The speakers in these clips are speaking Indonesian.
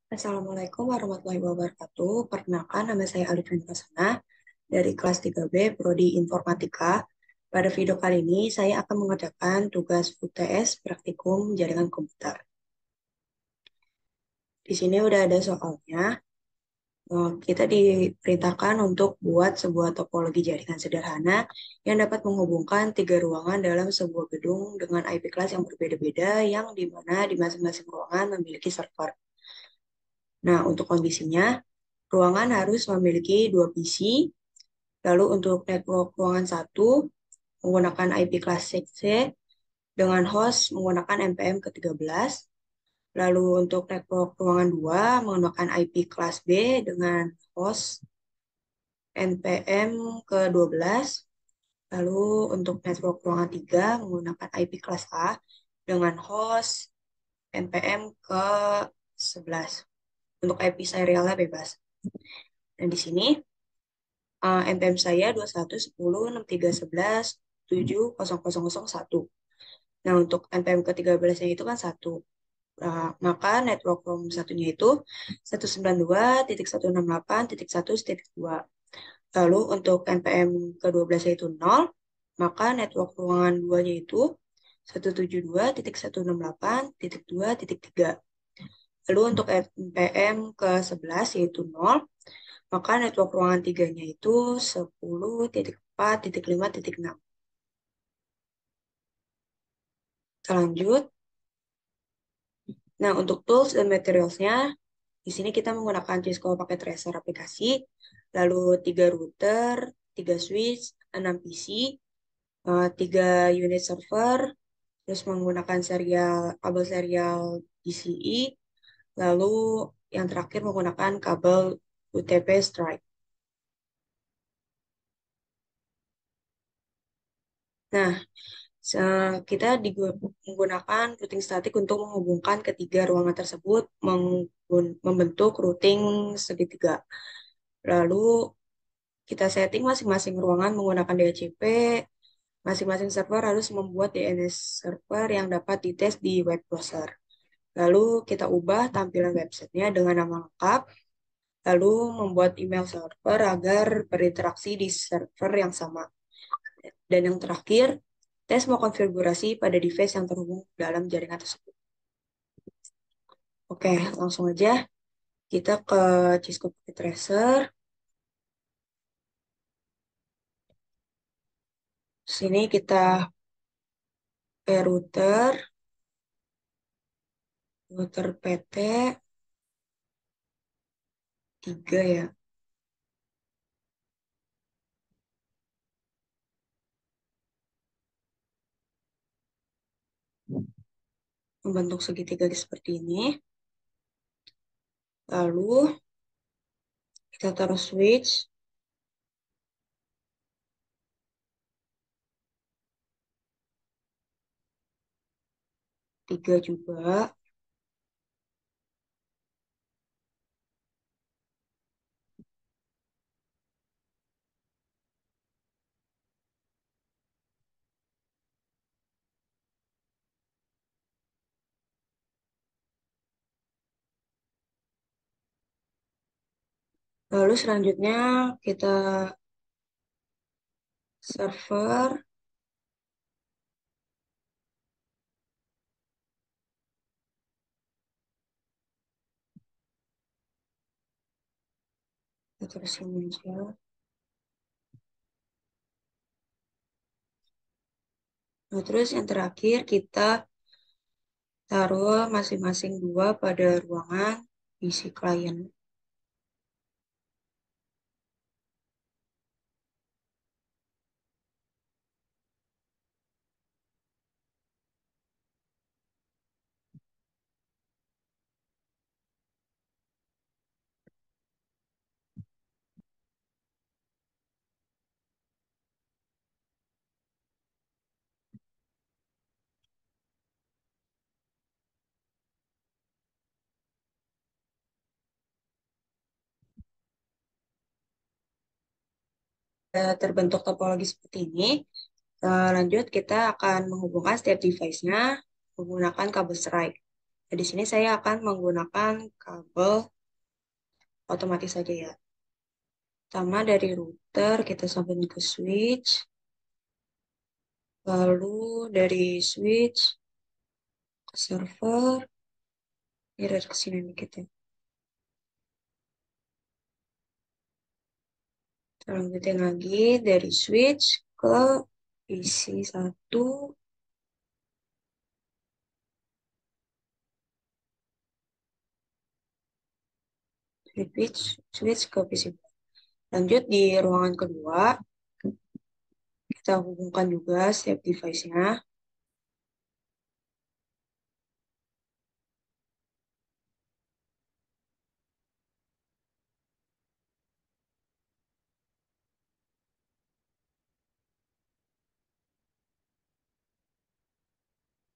Assalamualaikum warahmatullahi wabarakatuh. Perkenalkan, nama saya Alifin Prasanna dari kelas 3B Prodi Informatika. Pada video kali ini, saya akan mengerjakan tugas UTS Praktikum Jaringan Komputer. Di sini udah ada soalnya. Kita diperintahkan untuk buat sebuah topologi jaringan sederhana yang dapat menghubungkan tiga ruangan dalam sebuah gedung dengan IP kelas yang berbeda-beda yang di mana di masing-masing ruangan memiliki server. Nah, untuk kondisinya, ruangan harus memiliki dua PC. Lalu untuk network ruangan satu menggunakan IP kelas C dengan host menggunakan NPM ke-13. Lalu untuk network ruangan 2 menggunakan IP kelas B dengan host NPM ke-12. Lalu untuk network ruangan 3 menggunakan IP kelas A dengan host NPM ke-11. Untuk IP serialnya bebas. Dan di sini NPM saya 21 10 63 11 7 0 0 0 1. Nah, untuk NPM ke-13-nya itu kan 1. Maka network room satunya itu 192.168.1.2. Lalu untuk NPM ke-12-nya itu 0, maka network ruangan 2-nya itu 172.168.2.3. Lalu untuk NPM ke-11 yaitu 0, maka network ruangan 3-nya itu 10.4.5.6. Kita lanjut. Nah, untuk tools dan materialsnya, di sini kita menggunakan Cisco Packet Tracer aplikasi, lalu 3 router, 3 switch, 6 PC, 3 unit server, terus menggunakan kabel serial GCI, lalu yang terakhir menggunakan kabel UTP Strike. Nah, kita menggunakan routing statik untuk menghubungkan ketiga ruangan tersebut membentuk routing segitiga. Lalu kita setting masing-masing ruangan menggunakan DHCP. Masing-masing server harus membuat DNS server yang dapat dites di web browser. Lalu kita ubah tampilan websitenya dengan nama lengkap. Lalu membuat email server agar berinteraksi di server yang sama. Dan yang terakhir, tes mau konfigurasi pada device yang terhubung dalam jaringan tersebut. Oke, langsung aja kita ke Cisco Packet Tracer. Sini kita ke router PT 3 ya. Membentuk segitiga seperti ini. Lalu kita taruh switch. 3 juga. Lalu selanjutnya kita server. Kita taruh sini aja. Nah, terus yang terakhir kita taruh masing-masing dua pada ruangan isi klien. Terbentuk topologi seperti ini. Lanjut kita akan menghubungkan setiap device-nya menggunakan kabel strike. Nah, di sini saya akan menggunakan kabel otomatis saja ya. Pertama dari router kita sambung ke switch, lalu dari switch ke server, ini dari ke sini dikit ya. Kita lanjutin lagi dari switch ke PC satu, switch ke PC. Lanjut di ruangan kedua, kita hubungkan juga setiap device-nya.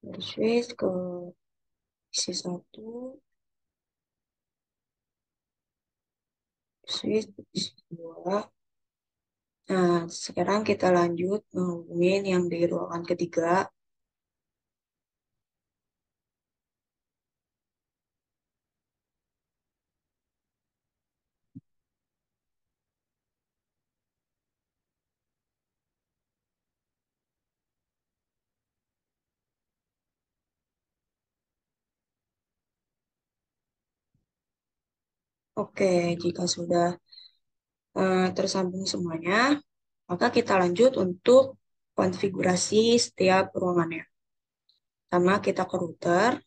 Dari switch ke PC satu, switch ke PC dua. Nah, sekarang kita lanjut menghubungin yang di ruangan ketiga. Oke, jika sudah tersambung semuanya, maka kita lanjut untuk konfigurasi setiap ruangannya. Pertama, kita ke router,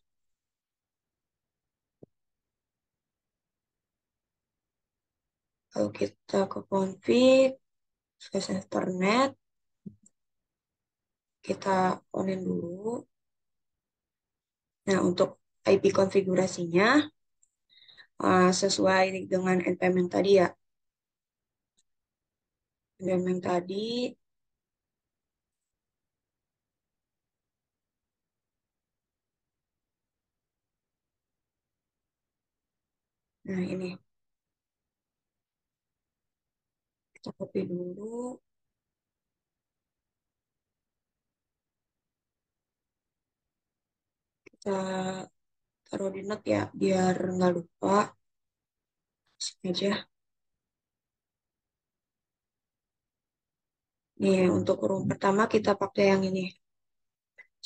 lalu kita ke config, flash Ethernet, kita onin dulu. Nah, untuk IP konfigurasinya, sesuai dengan NPM yang tadi ya. NPM yang tadi, nah ini, kita copy dulu, kita taruh di note ya, biar nggak lupa. Sini aja. Nih, untuk room pertama kita pakai yang ini.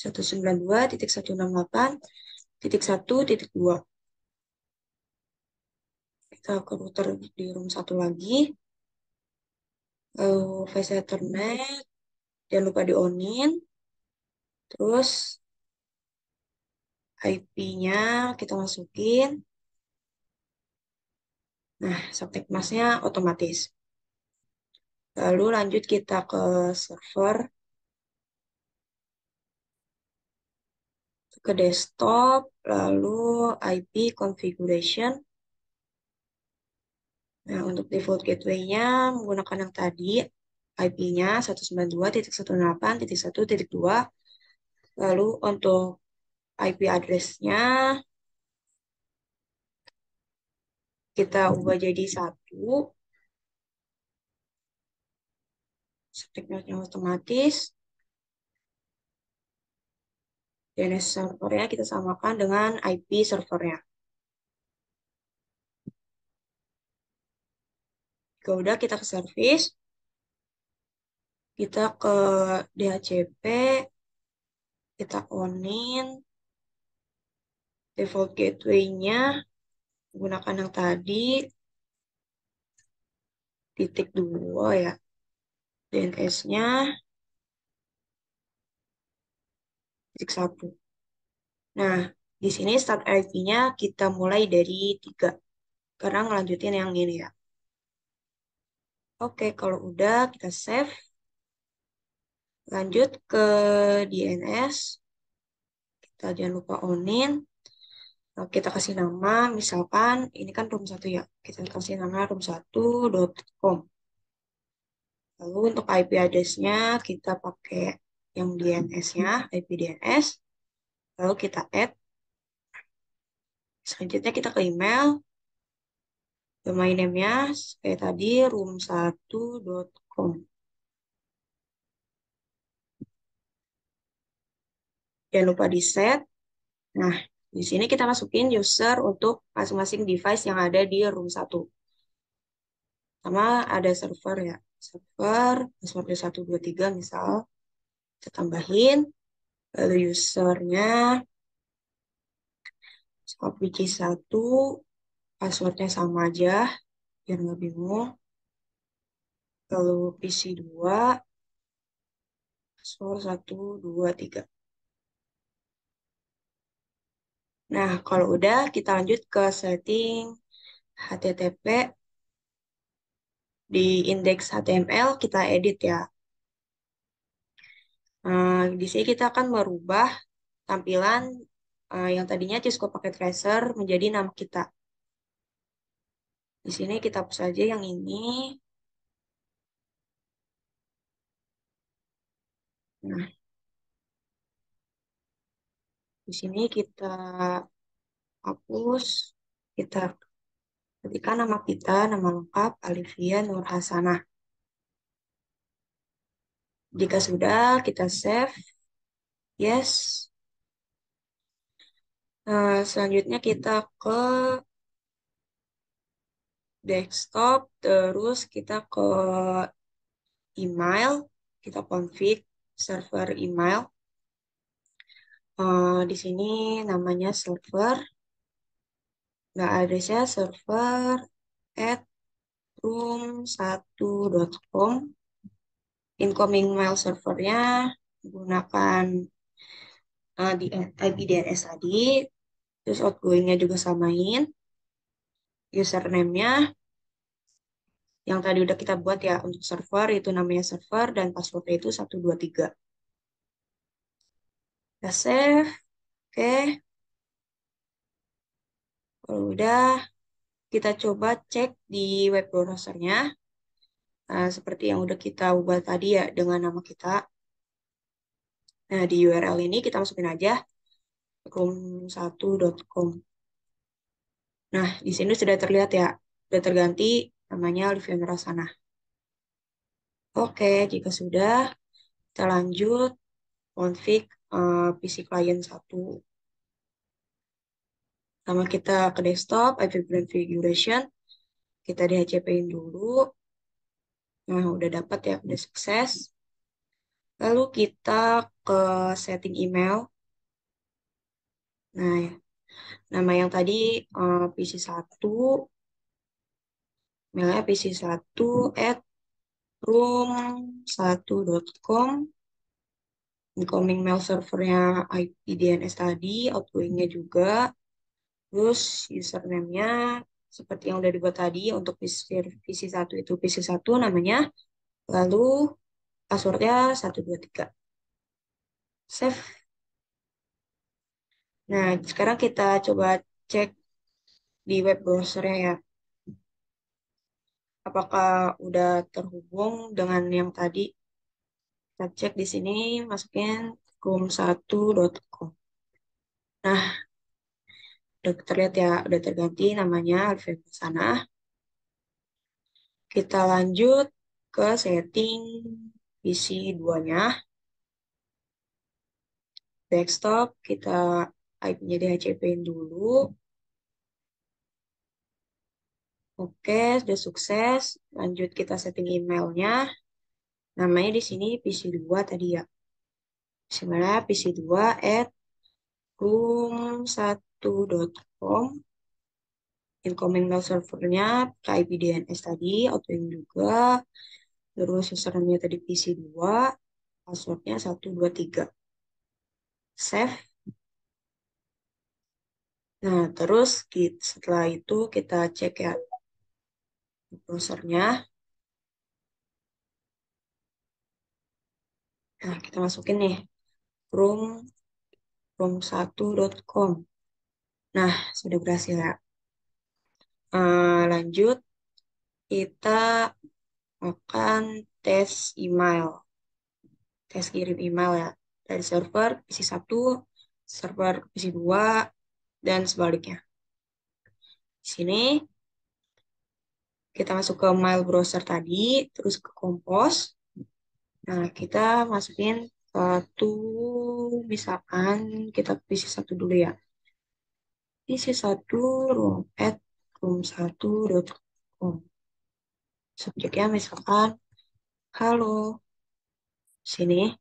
192.168.1.2. Kita ke router di room satu lagi. Lalu face Ethernet. Jangan lupa di-onin. Terus IP-nya kita masukin. Nah, subtek masknya otomatis. Lalu lanjut kita ke server, ke desktop, lalu IP configuration. Nah, untuk default gateway-nya menggunakan yang tadi, IP-nya 192.168.1.2. Lalu untuk IP address-nya kita ubah jadi 1, subteknya otomatis, DNS servernya kita samakan dengan IP servernya. Jika udah kita ke service, kita ke DHCP, kita onin default gateway-nya, gunakan yang tadi, /2 ya, DNS-nya, /1. Nah, di sini start IP-nya kita mulai dari 3, karena ngelanjutin yang ini ya. Oke, kalau udah kita save, lanjut ke DNS, kita jangan lupa onin. Nah, kita kasih nama, misalkan ini kan room 1 ya, kita kasih nama room1.com. Lalu untuk IP address-nya kita pakai yang DNS-nya, IP DNS, lalu kita add. Selanjutnya kita ke email, domain name-nya kayak tadi room1.com. Jangan lupa di set. Nah, Di sini kita masukin user untuk masing-masing device yang ada di room satu. Sama ada server ya. Server, password 123 misal. Kita tambahin. Lalu usernya, PC 1, passwordnya sama aja, biar nggak bingung. Lalu PC 2, password 123. Nah, kalau udah, kita lanjut ke setting HTTP. Di indeks HTML, kita edit ya. Di sini kita akan merubah tampilan yang tadinya Cisco Packet Tracer menjadi nama kita. Di sini kita hapus saja yang ini. Nah, di sini kita hapus, kita ketikkan nama kita, nama lengkap, Alivia Nur Hasanah. Jika sudah, kita save, yes. Selanjutnya kita ke desktop, terus kita ke email, kita config server email. Di sini namanya server, nggak ada saya server at room1.com. Incoming mail servernya menggunakan di IP DNS tadi, terus outgoingnya juga samain, username-nya yang tadi udah kita buat ya untuk server itu namanya server dan passwordnya itu 123. Kita save, oke. Kalau udah, kita coba cek di web browsernya. Seperti yang udah kita ubah tadi ya dengan nama kita. Nah, di URL ini kita masukin aja room1.com. Nah, di sini sudah terlihat ya, sudah terganti namanya Olivia Nurasana. Oke, jika sudah, kita lanjut config PC client 1. Sama kita ke desktop, IP configuration, kita DHCP-in dulu. Nah, udah dapat ya, udah sukses. Lalu kita ke setting email. Nah, ya, nama yang tadi PC 1, emailnya PC1 at room1.com. Incoming mail servernya IP DNS tadi, outgoingnya juga. Terus username-nya seperti yang udah dibuat tadi untuk PC1 itu PC1 namanya. Lalu passwordnya 123. Save. Nah, sekarang kita coba cek di web browsernya ya. Apakah udah terhubung dengan yang tadi? Kita cek di sini, masukin room1.com. Nah, udah terlihat ya, udah terganti namanya Alvin sana. Kita lanjut ke setting PC 2-nya. Desktop, kita IP-nya DHCP-in dulu. Oke, sudah sukses. Lanjut kita setting emailnya. Namanya di sini PC2 tadi ya. Sebenarnya PC2 at room1.com. Incoming mail servernya IP DNS tadi, outgoing juga. Terus username tadi PC2, passwordnya 123. Save. Nah, terus setelah itu kita cek ya browsernya. Nah, kita masukin nih room room1.com. Nah, sudah berhasil ya. Lanjut, kita akan tes email. Tes kirim email ya. Dari server PC1, server PC2, dan sebaliknya. Di sini kita masuk ke mail browser tadi, terus ke Compose. Nah, kita masukin satu, misalkan kita PC1 dulu ya. Isi satu room at room1.com. Subjeknya misalkan, halo, sini,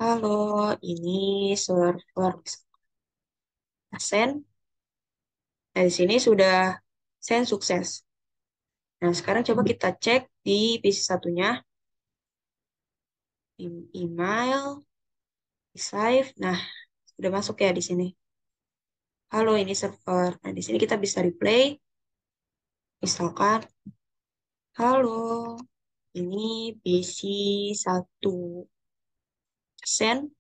halo, ini server. Send. Nah, di sini sudah send sukses. Nah, sekarang coba kita cek di PC satunya, email, save. Nah, sudah masuk ya di sini. Halo, ini server. Nah, di sini kita bisa replay. Misalkan, halo, ini PC satu. Send.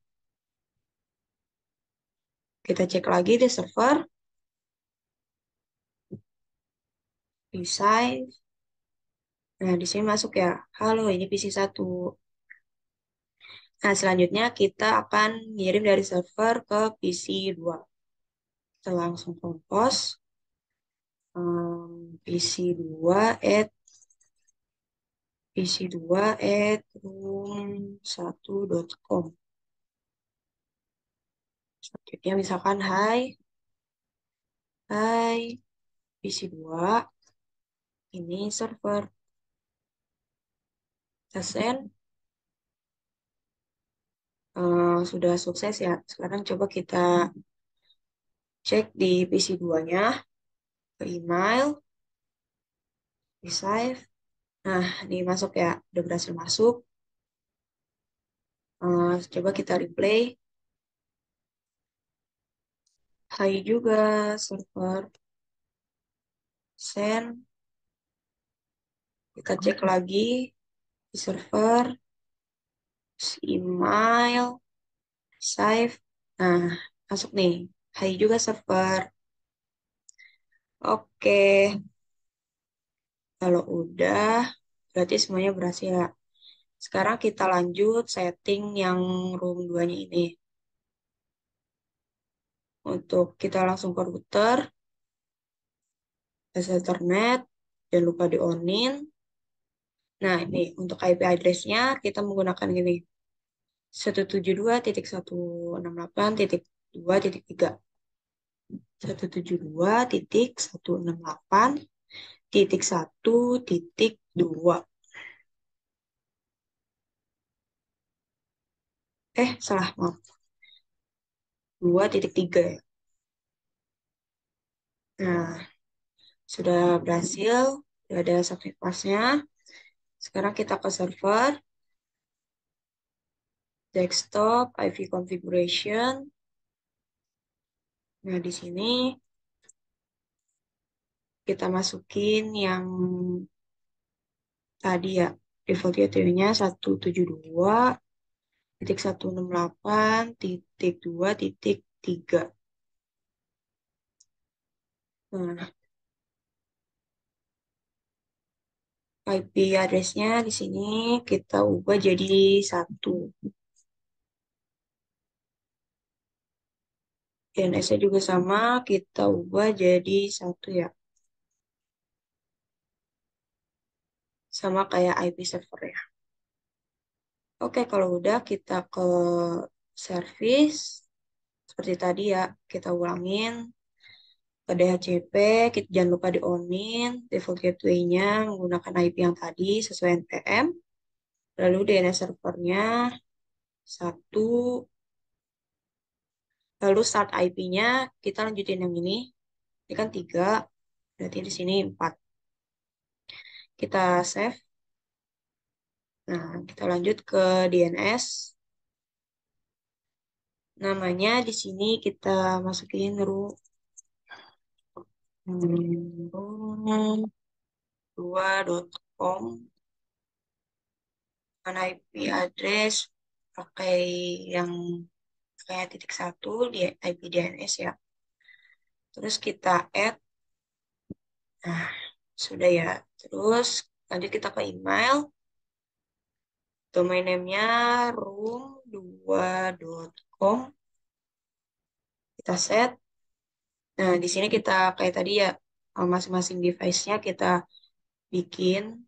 Kita cek lagi di server, di save. Nah, di sini masuk ya. Halo, ini PC satu. Nah, selanjutnya kita akan ngirim dari server ke PC 2. Kita langsung compose PC 2 at PC2 at room1.com. Selanjutnya misalkan, hai PC2, ini server. Kita send. Sudah sukses ya. Sekarang coba kita cek di PC2-nya, ke email, di save. Nah, ini masuk ya. Udah berhasil masuk. Coba kita replay. Hai juga server. Send. Kita cek lagi di server, email, save. Nah, masuk nih. Hai juga server. Oke, kalau udah, berarti semuanya berhasil ya. Sekarang kita lanjut setting yang room 2-nya ini. Untuk kita langsung ke router, akses Ethernet, jangan lupa di-on-in. Nah, ini untuk IP address-nya kita menggunakan gini. 172.168.2.3. 172.168.1.2. Salah, maaf. 2.3 ya. Nah, sudah berhasil. Sudah ada subnet masknya. Sekarang kita ke server, desktop, IV configuration. Nah, di sini kita masukin yang tadi ya, default gateway-nya 172.168.2.3. Nah, IP address-nya di sini kita ubah jadi 1. DNS-nya juga sama, kita ubah jadi 1 ya. Sama kayak IP server ya. Oke, kalau udah kita ke service. Seperti tadi ya, kita ulangin ke DHCP, kita jangan lupa di-on-in, default gateway-nya menggunakan IP yang tadi sesuai NPM, lalu DNS servernya 1, lalu start IP-nya kita lanjutin yang ini kan 3, berarti di sini 4. Kita save, nah kita lanjut ke DNS, namanya di sini kita masukin room2.com. Dengan IP address pakai yang kayak .1 di IP DNS ya. Terus kita add, nah sudah ya. Terus lanjut kita ke email, domain name-nya room2.com. Kita set. Nah di sini kita kayak tadi ya, masing-masing device-nya kita bikin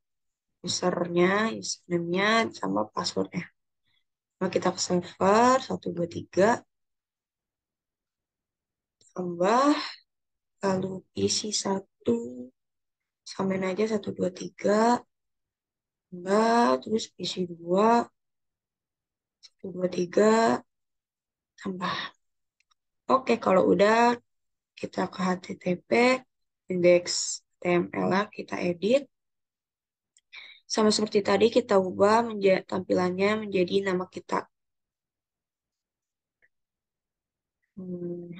usernya, username-nya sama passwordnya. Nah, kita ke server 123 tambah lalu isi satu, samain aja satu, dua, tiga, enggak, terus isi dua, satu, dua, tiga, tambah. Oke, kalau udah kita ke HTTP, index HTML kita edit. Sama seperti tadi kita ubah tampilannya menjadi nama kita. Hmm,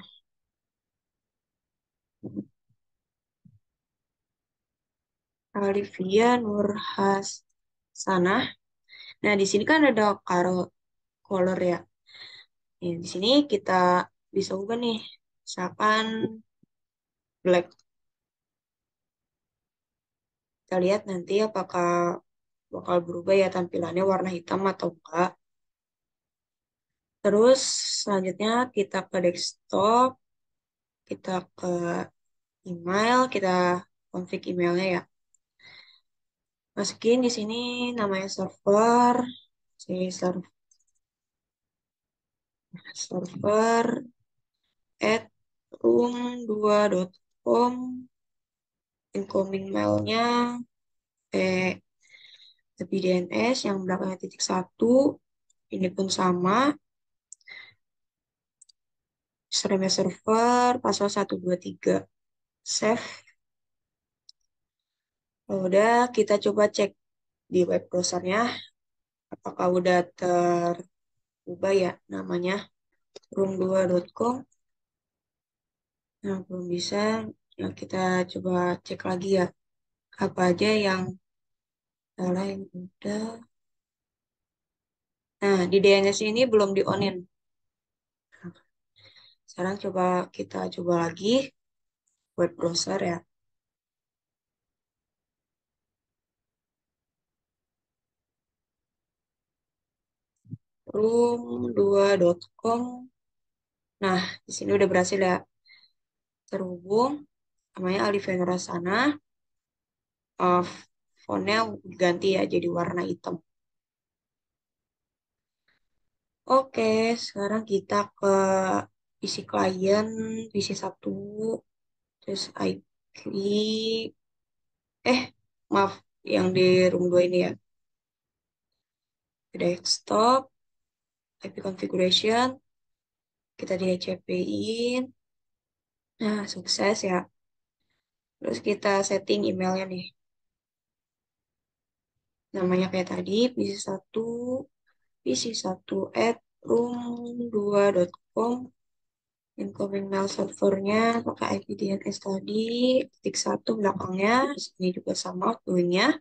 Alivia Nurhasanah. Nah, di sini kan ada color ya. Nah, di sini kita bisa ubah nih. Misalkan black. Kita lihat nanti apakah bakal berubah ya tampilannya warna hitam atau enggak. Terus selanjutnya kita ke desktop, kita ke email, kita config emailnya ya. Masukin di sini namanya server, si server at room2.com, incoming mailnya tapi DNS yang belakangnya titik satu, ini pun sama, username server, password 123, save. Kalau udah, kita coba cek di web browsernya, apakah udah terubah ya namanya, room2.com. Nah, belum bisa, ya kita coba cek lagi ya, apa aja yang salah yang udah. Nah, di DNS ini belum di-onin. Sekarang kita coba lagi web browser ya. Room2.com. Nah, di sini udah berhasil ya terhubung. Namanya Alifenora sana. Fontnya ganti ya jadi warna hitam. Oke, sekarang kita ke isi klien, PC satu, terus IP, eh maaf, yang di room 2 ini ya. Desktop, IP configuration, kita di HCP-in. Nah, sukses ya. Terus kita setting emailnya nih. Namanya kayak tadi, pc1 at room2.com. Incoming mail servernya pakai IP DNS tadi, titik satu belakangnya. Ini juga sama outgoingnya.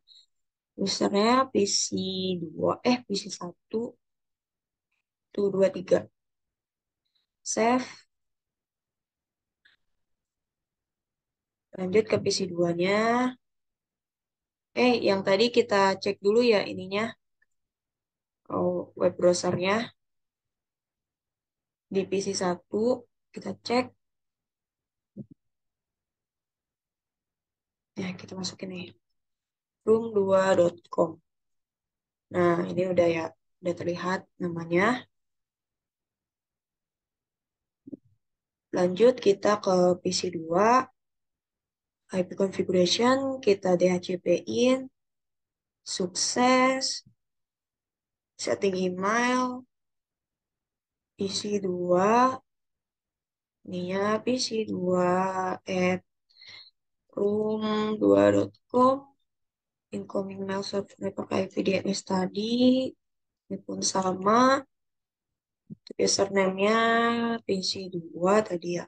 Usernya PC1, tuh 23. Save, lanjut ke PC2-nya. Yang tadi kita cek dulu ya ininya, web browsernya di PC1. Kita cek, ya kita masukin nih, room2.com. Nah, ini udah terlihat namanya. Lanjut kita ke PC2, IP configuration, kita DHCP-in, sukses, setting email, PC2, ininya PC2 at room2.com, incoming mail server pakai IP DNS tadi, ini pun sama, username-nya PC2 tadi ya,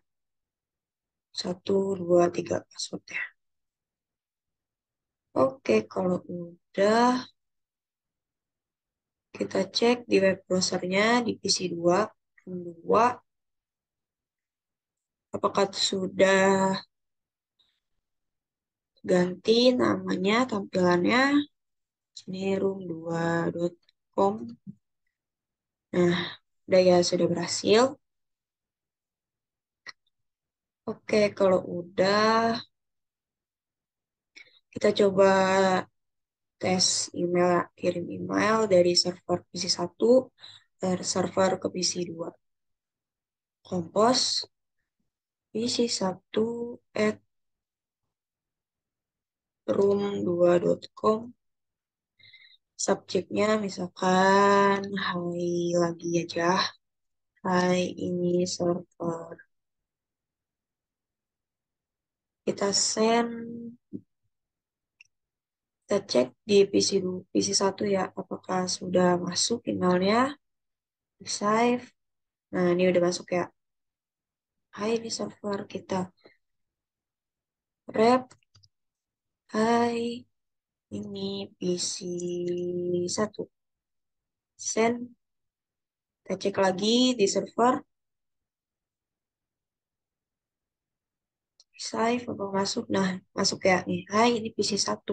123 passwordnya. Oke, kalau udah, kita cek di web browsernya di PC2, room 2, apakah sudah ganti namanya, tampilannya. Ini room2.com. Nah, udah ya, sudah berhasil. Oke, kalau udah, kita coba tes email, kirim email dari server PC1 ke server ke PC2. Compose, pc1@room2.com. Subjeknya misalkan hai lagi aja. Hai ini server. Kita send, kita cek di PC1 ya, apakah sudah masuk emailnya, save. Nah, ini udah masuk ya. Hai ini server kita. Rep, hai ini PC1. Send, kita cek lagi di server, save apa masuk. Nah, masuk ya nih. Hai ini PC1.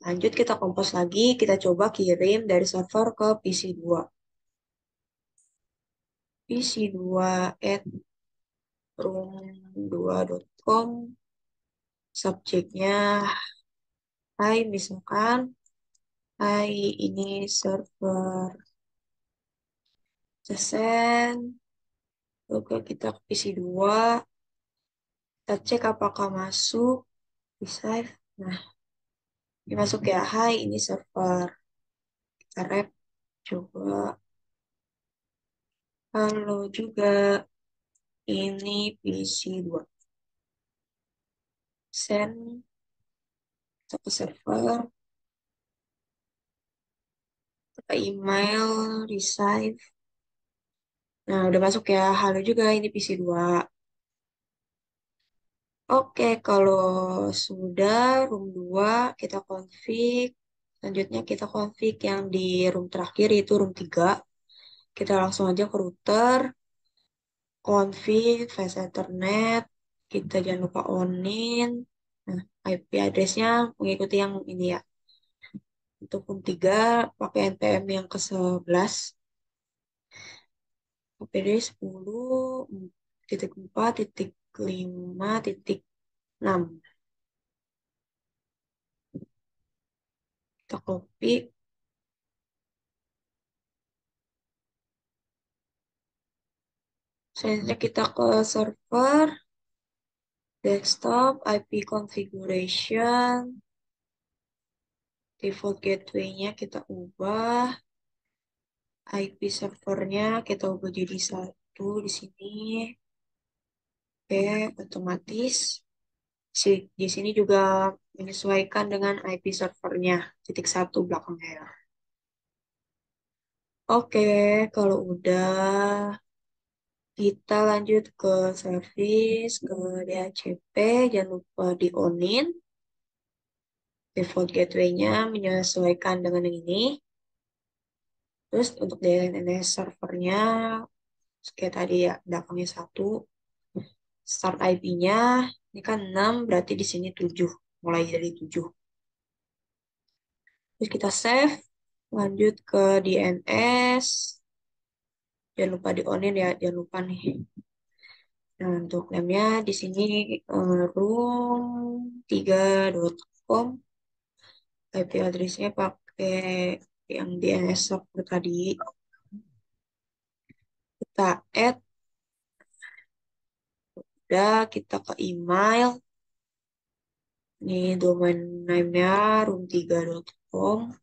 Lanjut kita kompos lagi, kita coba kirim dari server ke PC2. PC2 at room2.com. Subjeknya, hai misalkan, hai ini server Cesen. Oke, kita ke PC2, kita cek apakah masuk, di save. Nah, ini masuk ya, hai ini server. Kita rep, coba. Halo juga, ini PC2. Send, kita ke server, kita ke email, receive. Nah, udah masuk ya. Halo juga, ini PC2. Oke, kalau sudah room 2 kita config. Selanjutnya kita config yang di room terakhir yaitu room 3. Kita langsung aja ke router, config, face Ethernet. Kita jangan lupa onin. Nah, IP address-nya mengikuti yang ini ya. Untuk room 3 pakai NPM yang ke 11. OPD 10.4.5.6. Kita copy. Selanjutnya kita ke server, desktop, IP configuration, default gateway-nya kita ubah, IP servernya kita ubah jadi 1 di sini. Oke, otomatis. Di sini juga menyesuaikan dengan IP servernya, titik 1 belakangnya ya. Oke, kalau udah kita lanjut ke service, ke DHCP, jangan lupa di onin. Default gateway-nya menyesuaikan dengan yang ini. Terus untuk DNS servernya, kayak tadi ya, belakangnya 1. Start IP-nya, ini kan 6, berarti di sini 7. Mulai dari 7. Terus kita save, lanjut ke DNS. Jangan lupa di onin ya, jangan lupa nih. Nah, untuk name-nya di sini room3.com. IP address-nya pakai yang DNS server tadi. Kita add, udah kita ke email. Ini domain name-nya room3.com.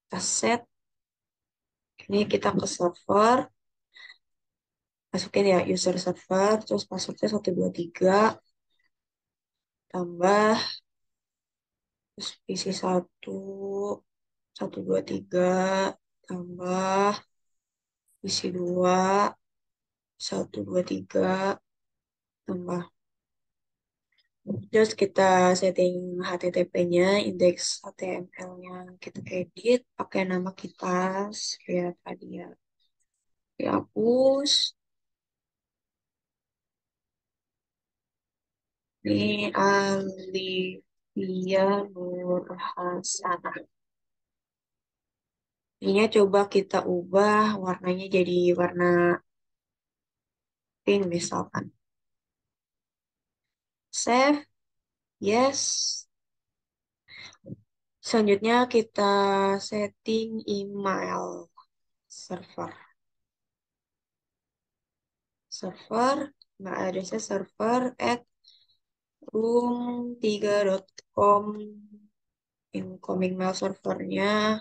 Kita set. Ini kita ke server. Masukin ya user server. Terus passwordnya 123. Tambah. Terus isi 123. Tambah. Isi 2. 123. Tambah. Terus kita setting HTTP-nya, indeks HTML-nya kita edit pakai nama kita, kayak tadi ya. Dihapus. Ini Alivia Nur Hasanah. Ini coba kita ubah warnanya jadi warna pink misalkan. Save, yes. Selanjutnya kita setting email server. Server. Email address server at room3.com. Incoming mail servernya.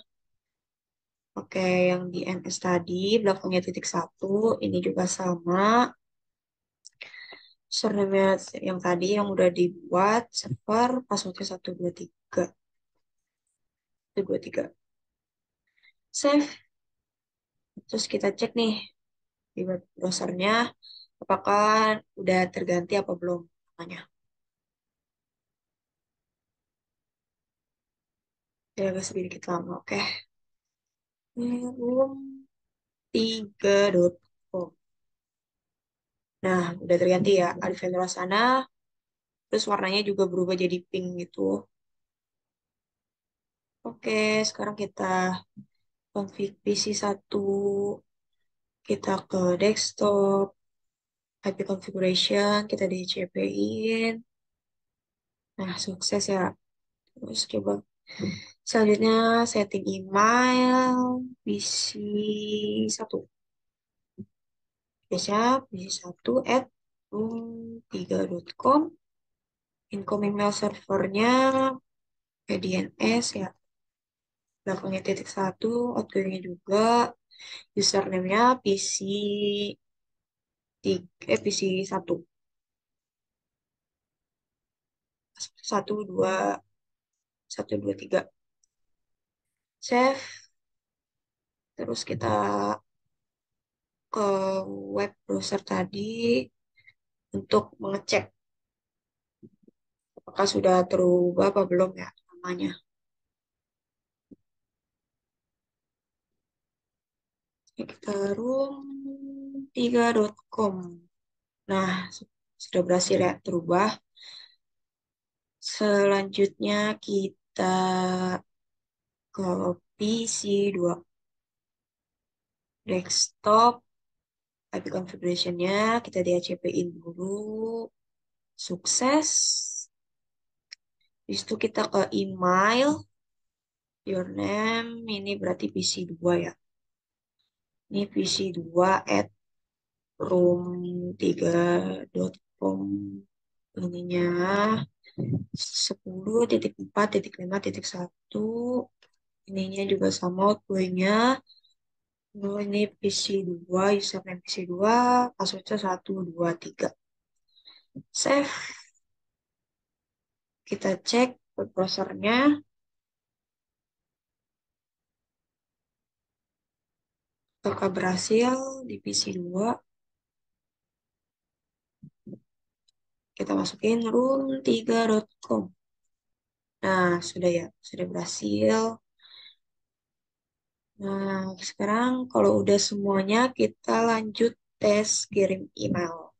Oke, yang di NS tadi, belakangnya titik satu, ini juga sama. Username yang tadi yang udah dibuat, server, passwordnya 123. 123. Save. Terus kita cek nih di web browsernya, apakah udah terganti apa belum namanya. Ya, agak sedikit lama, oke. Ini room3.com. Nah, udah terganti ya. Ada vendor sana, terus warnanya juga berubah jadi pink gitu. Oke, sekarang kita config PC 1. Kita ke desktop, IP configuration, kita DCP-in. Nah, sukses ya. Terus coba selanjutnya setting email PC 1. Biasa PC 1 at room3.com. Incoming mail servernya DNS ya. Belakangnya titik satu, outgoingnya juga. Username-nya PC 1. 1, 2, 1, 2, 3. Save. Terus kita ke web browser tadi untuk mengecek apakah sudah terubah apa belum ya namanya. Ini kita room3.com. Nah, sudah berhasil ya terubah. Selanjutnya kita ke PC 2 desktop. IP configuration-nya kita DHCP-in dulu. Sukses. Habis itu kita ke email. Your name. Ini berarti PC 2 ya. Ini PC 2 at room3.com. Ininya 10.4.5.1. Ininya juga sama outgoingnya. Oh, ini PC 2, username PC 2, passwordnya 1, 2, 3. Save. Kita cek web browsernya. Apakah berhasil di PC 2. Kita masukin room3.com. Nah, sudah ya. Sudah berhasil. Nah, sekarang kalau udah semuanya, kita lanjut tes kirim email.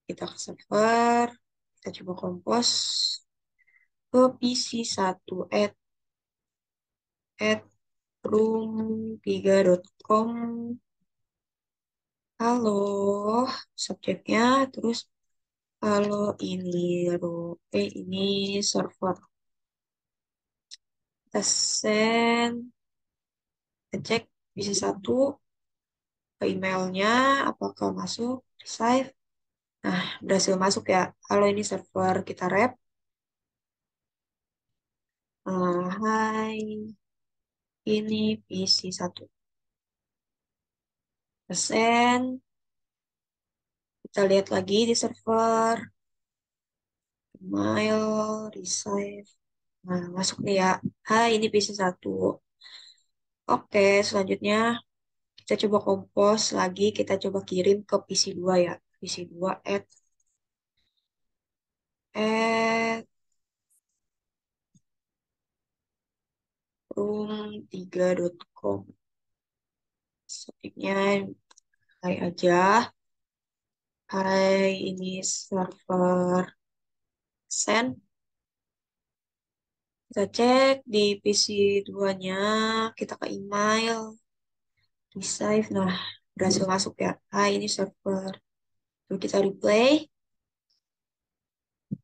Kita ke server. Kita coba kompos ke PC 1 at room3.com. Halo, subjeknya terus halo ini ini server. Kita send, kita cek PC 1 ke emailnya apakah masuk, save. Nah, berhasil masuk ya. Halo ini server kita rep. Hai, ini PC 1. Kita send, kita lihat lagi di server, email, receive. Nah, masuk nih ya. Hai, ini PC 1. Oke, selanjutnya kita coba kompos lagi, kita coba kirim ke PC 2 ya. PC 2 at room3.com. Subjeknya hai aja. Hai, ini server send. Kita cek di PC 2-nya, kita ke email, di save. Nah, berhasil masuk ya. Hai, ini server. Lalu kita replay.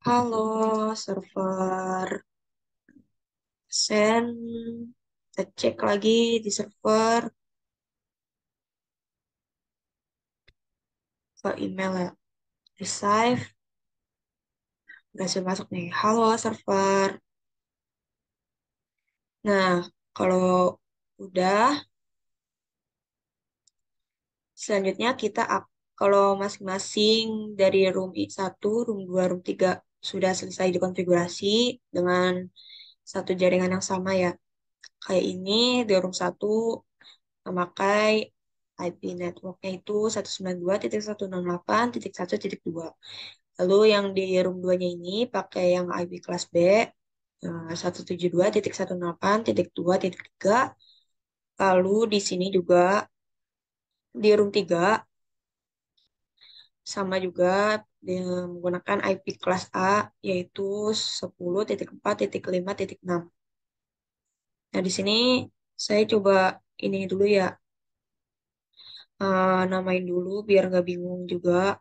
Halo, server send. Kita cek lagi di server. ke email ya. Receive, berhasil masuk nih. Halo server. Nah, kalau udah, selanjutnya kalau masing-masing dari room 1, room 2, room 3 sudah selesai dikonfigurasi dengan satu jaringan yang sama ya. Kayak ini di room 1 memakai IP networknya itu 192.168.1.2. Lalu yang di room 2-nya ini pakai yang IP kelas B 172.168.2.3. Lalu di sini juga di room 3 sama juga menggunakan IP kelas A yaitu 10.4.5.6. Nah, di sini saya coba ini dulu ya, namain dulu biar nggak bingung juga.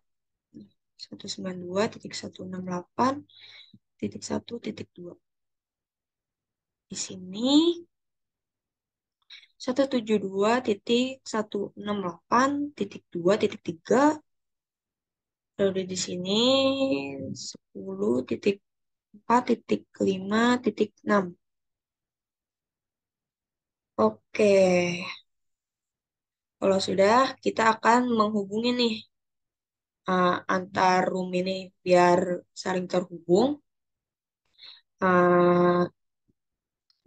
192.168.1.2. Di sini 172.168.2.3. Lalu di sini 10.4.5.6. Oke, kalau sudah kita akan menghubungi nih antar room ini biar saling terhubung. Uh,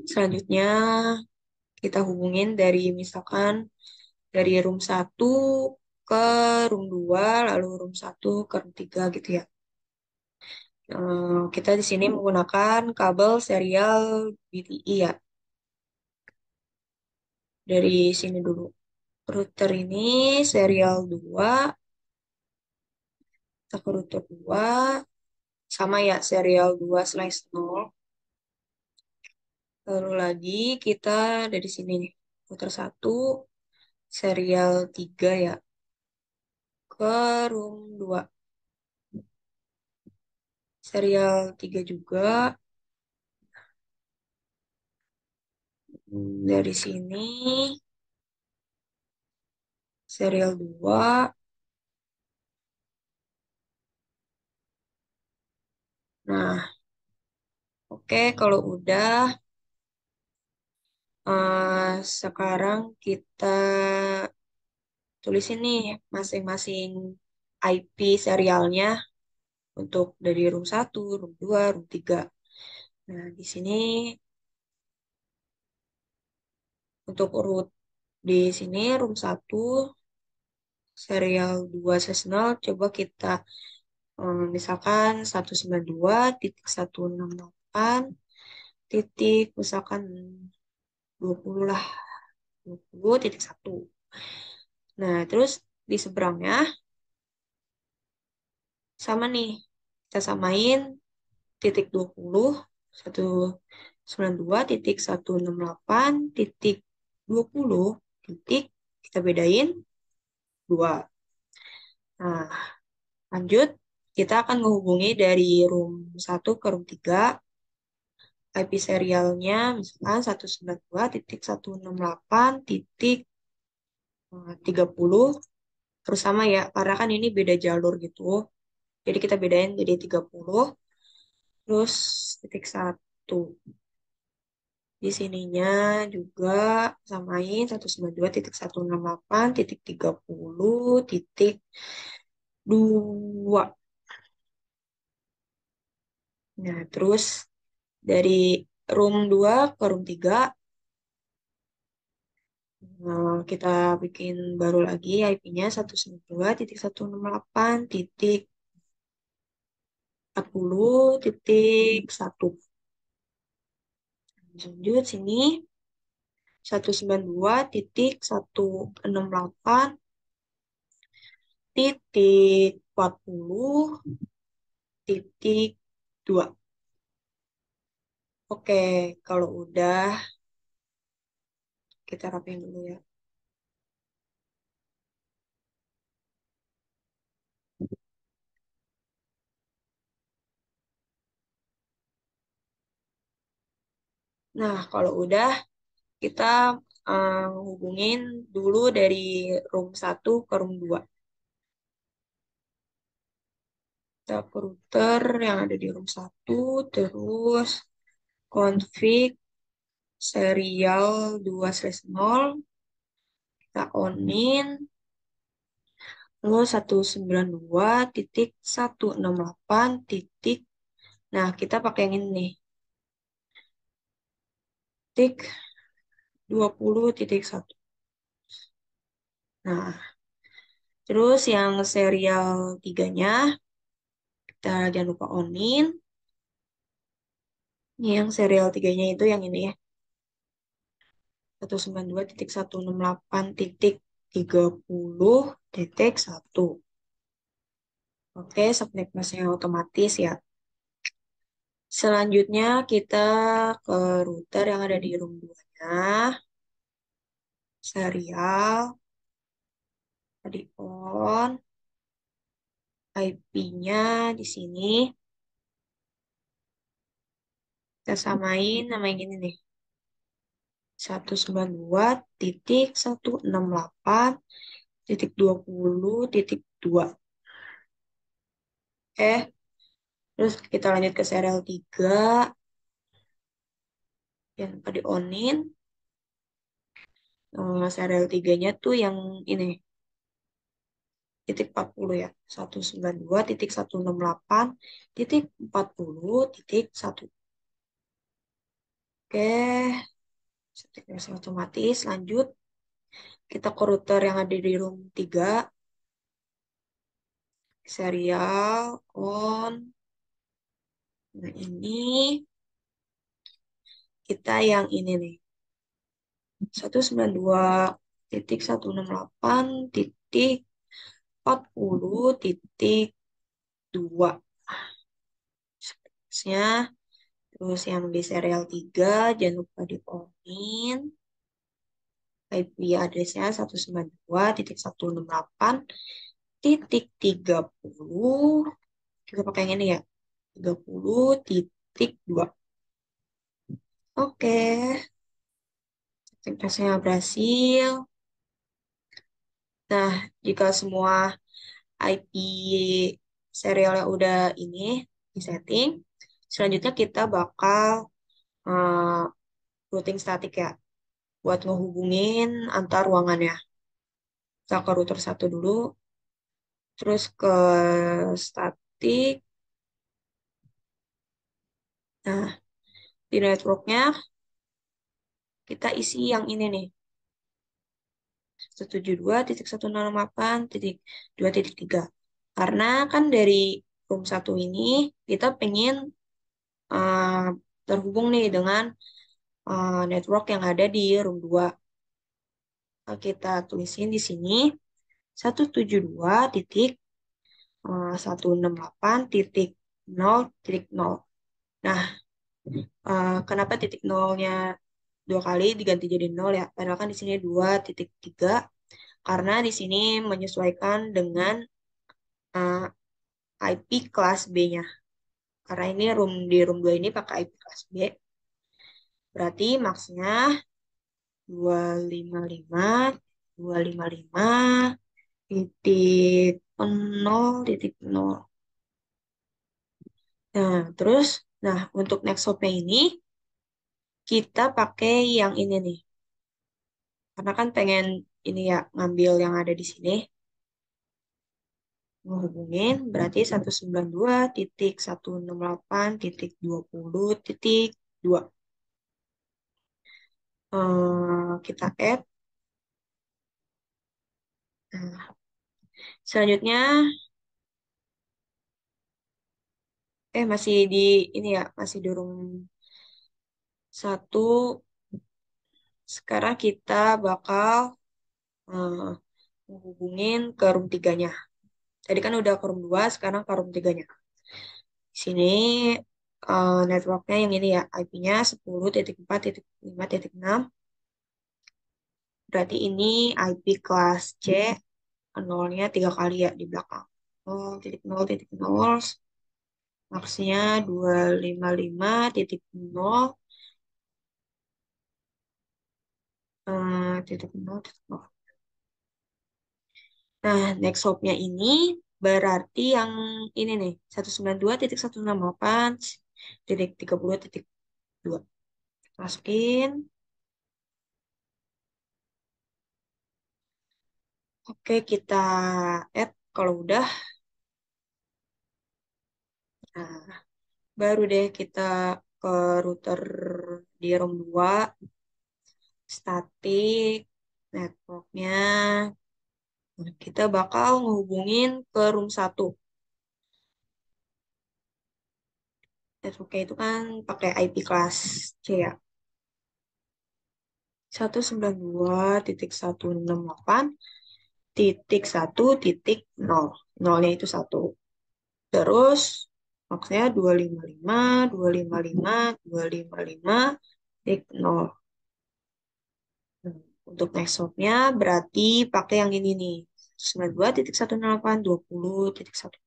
Selanjutnya kita hubungin dari misalkan dari room 1 ke room 2 lalu room 1 ke room 3 gitu ya. Kita di sini menggunakan kabel serial BTI ya. Dari sini dulu. Router ini serial 2, kita ke router 2, sama ya serial 2/0. Lalu lagi kita dari sini nih, router 1, serial 3 ya, ke room 2. Serial 3 juga, dari sini, serial 2. Nah, oke, kalau udah, sekarang kita tulis ini masing-masing IP serialnya untuk dari room 1, room 2, room 3. Nah, di sini untuk root di sini room 1 serial 2 seasonal coba kita misalkan 192.168 misalkan 20 lah, 20.1. Nah, terus di seberangnya sama nih. Kita samain titik 20, 192.168.20 titik, kita bedain 2. Nah, lanjut, kita akan menghubungi dari room 1 ke room 3. IP serialnya misalkan 192.168.30. Terus sama ya, karena kan ini beda jalur gitu. Jadi kita bedain jadi 30. Terus titik 1. Di sininya juga samain 192.168.30.2. Nah, terus dari room 2 ke room 3, kita bikin baru lagi IP-nya 192.168.40.1. Lanjut sini 192.168.40.2. Oke, kalau udah kita rapiin dulu ya. Nah, kalau udah kita hubungin dulu dari room 1 ke room 2. kita ke router yang ada di room satu, terus config serial 2/0, kita onin, lalu 192.168 nah kita pakai yang ini nih, titik 20.1. Nah, terus yang serial tiganya, kita jangan lupa onin. Ini yang serial tiganya itu yang ini ya, 192.168.30.1. Oke, subnet masnya otomatis ya. Selanjutnya kita ke router yang ada di room 2-nya. Serial, tadi on, IP-nya di sini. Kita samain nama yang ini nih. 192.168.20.2. Terus kita lanjut ke serial 3. Yang lupa di onin. Serial 3-nya tuh yang ini. Titik 40 ya. 192.168.40.1. Oke, setting masih otomatis. Lanjut, kita ke router yang ada di room 3. Serial, on. Nah, ini kita yang ini nih. 192.168.40.2. Seterusnya, terus yang di serial 3, jangan lupa di onin. IP address-nya 192.168.30. Kita pakai yang ini ya. 30.2. Oke, tesnya berhasil. Nah, jika semua IP serialnya udah ini disetting, selanjutnya kita bakal routing statik ya, buat ngehubungin antar ruangannya. Kita ke router satu dulu, terus ke statik. Nah, di networknya kita isi yang ini nih, 172.168.2.3. Karena kan dari room satu ini kita pengen uh, terhubung nih dengan network yang ada di room 2. Kita tulisin di sini 172.168.0.0. Nah, kenapa titik nolnya dua kali diganti jadi nol ya? Padahal kan di sini 2.3. Karena di sini menyesuaikan dengan uh, IP kelas B-nya. Karena ini di room 2 ini pakai IP kelas B. Berarti maksnya 255, 255, titik 0, titik 0. Nah, terus, untuk next hopnya ini, kita pakai yang ini nih. Karena kan pengen ini ya, ngambil yang ada di sini. Menghubungin, berarti 192.168.20.2. Kita add. Nah, selanjutnya, masih di ini ya, masih di room 1. Sekarang kita bakal eh, menghubungin ke room 3-nya. Tadi kan udah ke room 2, sekarang ke room 3-nya. Di sini networknya yang ini ya, IP-nya 10.4.5.6. Berarti ini IP kelas C, nolnya 3 kali ya di belakang. 0.0.0, maksnya 255.0, 0.0. Nah, next hop-nya ini Berarti yang ini nih, 192.168.30.2. Masukin. Oke, kita add. Kalau udah, nah, baru deh kita ke router di room 2, statik, networknya. Nah, kita bakal ngehubungin ke room 1. Networknya itu kan pakai IP kelas C ya. 192.168.1.0. Nolnya itu 1. Terus maksudnya 255, 255, 255, titik 0. Hmm, untuk next hopnya berarti pakai yang ini nih. 92.168.20.1.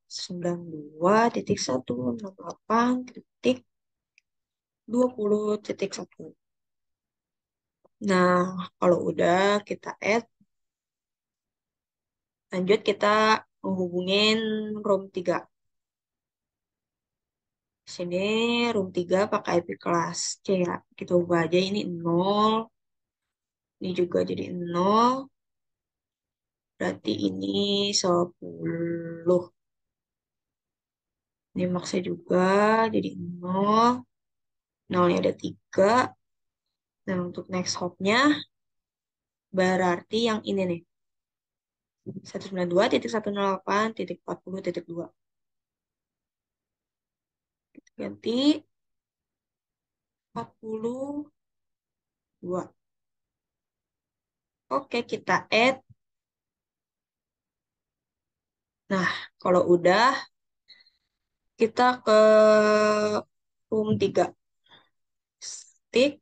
92.168.20.1. Nah, kalau udah kita add, lanjut kita menghubungin room 3. Sini room 3 pakai IP kelas C ya. Kita ubah aja ini 0. Ini juga jadi 0. Berarti ini 10. Ini maksnya juga jadi 0. Nolnya ada 3. Dan untuk next hopnya berarti yang ini nih. 192.108.40.2. Ganti 42. Oke, kita add. Nah, kalau udah, kita ke room 3. Stick.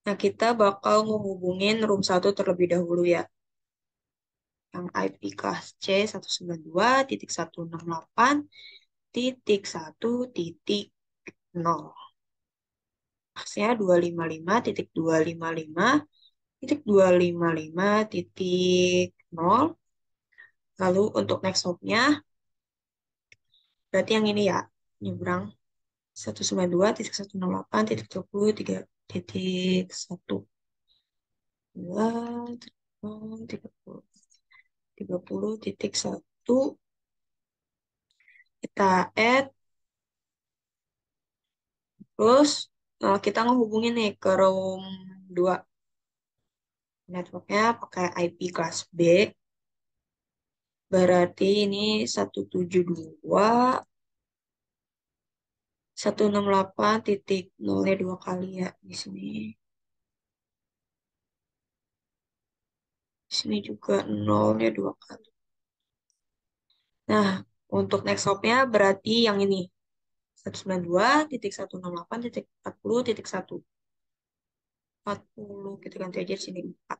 Nah, kita bakal menghubungin room 1 terlebih dahulu ya. Yang IP kelas C 192.168.1.0. Maksudnya 255.255.255.0. Lalu untuk next hopnya, berarti yang ini ya, nyebrang 192.168.20.3.1. 30.30.30.1. Kita add. Terus kita ngehubungin nih ke room 2. Networknya pakai IP kelas B. Berarti ini 172.168.0 dua kali ya di sini. Di sini juga nolnya dua kali. Nah, untuk next hopnya berarti yang ini. 192.168.40.1. 40 kita ganti aja di sini 4.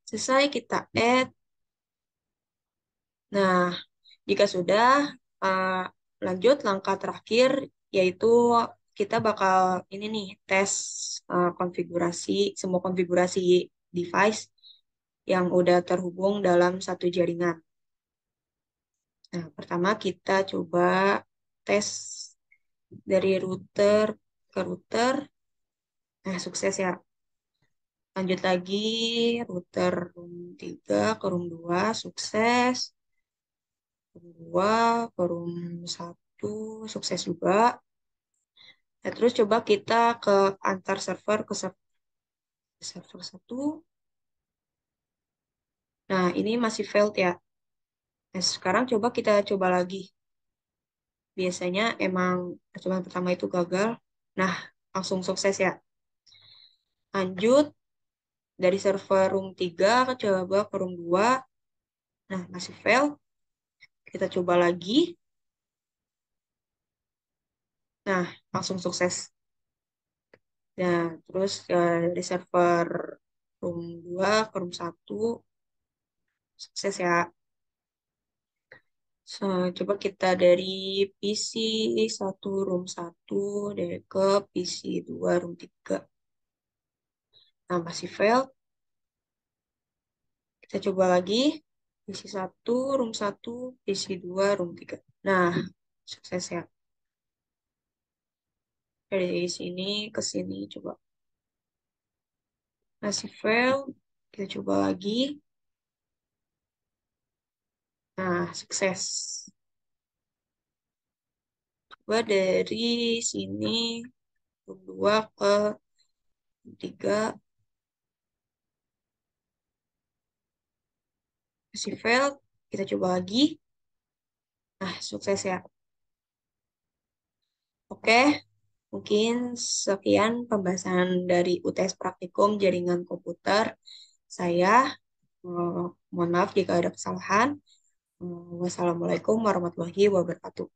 Selesai kita add. Nah, jika sudah, uh, lanjut langkah terakhir yaitu kita bakal ini nih tes konfigurasi semua konfigurasi device yang udah terhubung dalam satu jaringan. Nah, pertama kita coba tes dari router ke router. Nah, sukses ya. Lanjut lagi router room 3 ke room 2 sukses. Room 2 ke room 1 sukses juga. Nah, terus coba kita ke antar server ke server 1. Nah, ini masih failed ya. Nah, sekarang coba kita coba lagi. Biasanya emang percobaan pertama itu gagal. Nah, langsung sukses ya. Lanjut dari server room 3 coba ke room 2. Nah, masih fail. Kita coba lagi. Nah, langsung sukses. Nah, terus dari server room 2 ke room 1 sukses ya. So, coba kita dari PC 1 room 1 dari ke PC 2 room 3. Nah, masih fail. Kita coba lagi. Isi satu, room satu, isi dua, room tiga. Nah, sukses ya. Dari sini ke sini coba. Masih fail. Kita coba lagi. Nah, sukses. Coba dari sini room dua ke room tiga. Masih fail. Kita coba lagi. Nah, sukses ya. Oke, mungkin sekian pembahasan dari UTS Praktikum Jaringan Komputer. Saya mohon maaf jika ada kesalahan. Wassalamualaikum warahmatullahi wabarakatuh.